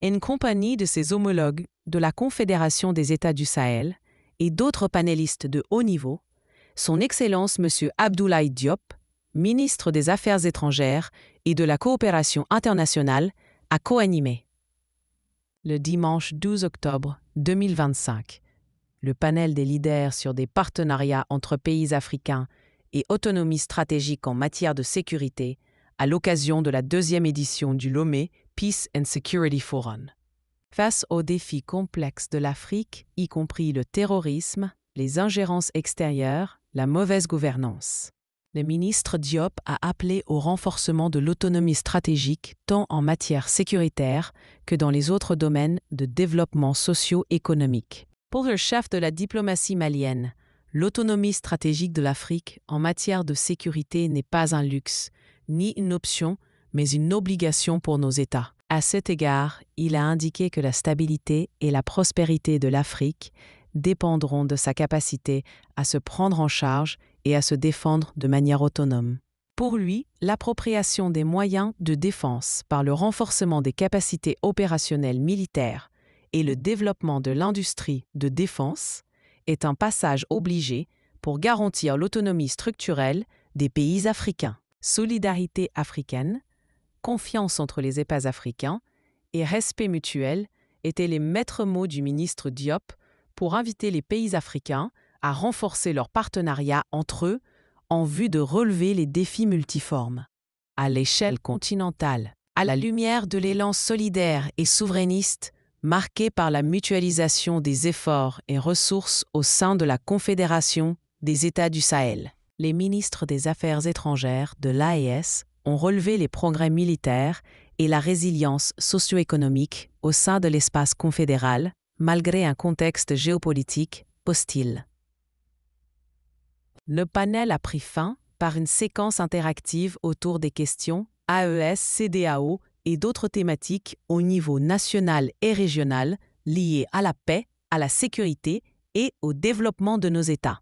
en compagnie de ses homologues de la Confédération des États du Sahel et d'autres panélistes de haut niveau, Son Excellence M. Abdoulaye Diop, ministre des Affaires étrangères et de la coopération internationale, a co-animé. Le dimanche 12 octobre 2025, le panel des leaders sur des partenariats entre pays africains et autonomie stratégique en matière de sécurité, à l'occasion de la 2e édition du Lomé Peace and Security Forum. Face aux défis complexes de l'Afrique, y compris le terrorisme, les ingérences extérieures, la mauvaise gouvernance, le ministre Diop a appelé au renforcement de l'autonomie stratégique tant en matière sécuritaire que dans les autres domaines de développement socio-économique. Pour le chef de la diplomatie malienne, l'autonomie stratégique de l'Afrique en matière de sécurité n'est pas un luxe, ni une option, mais une obligation pour nos États. À cet égard, il a indiqué que la stabilité et la prospérité de l'Afrique dépendront de sa capacité à se prendre en charge et à se défendre de manière autonome. Pour lui, l'appropriation des moyens de défense par le renforcement des capacités opérationnelles militaires et le développement de l'industrie de défense est un passage obligé pour garantir l'autonomie structurelle des pays africains. Solidarité africaine, confiance entre les États africains et respect mutuel étaient les maîtres mots du ministre Diop pour inviter les pays africains à renforcer leur partenariat entre eux en vue de relever les défis multiformes. À l'échelle continentale, à la lumière de l'élan solidaire et souverainiste marqué par la mutualisation des efforts et ressources au sein de la Confédération des États du Sahel, les ministres des Affaires étrangères de l'AES ont relevé les progrès militaires et la résilience socio-économique au sein de l'espace confédéral, malgré un contexte géopolitique hostile. Le panel a pris fin par une séquence interactive autour des questions AES-CEDEAO et d'autres thématiques au niveau national et régional liées à la paix, à la sécurité et au développement de nos États.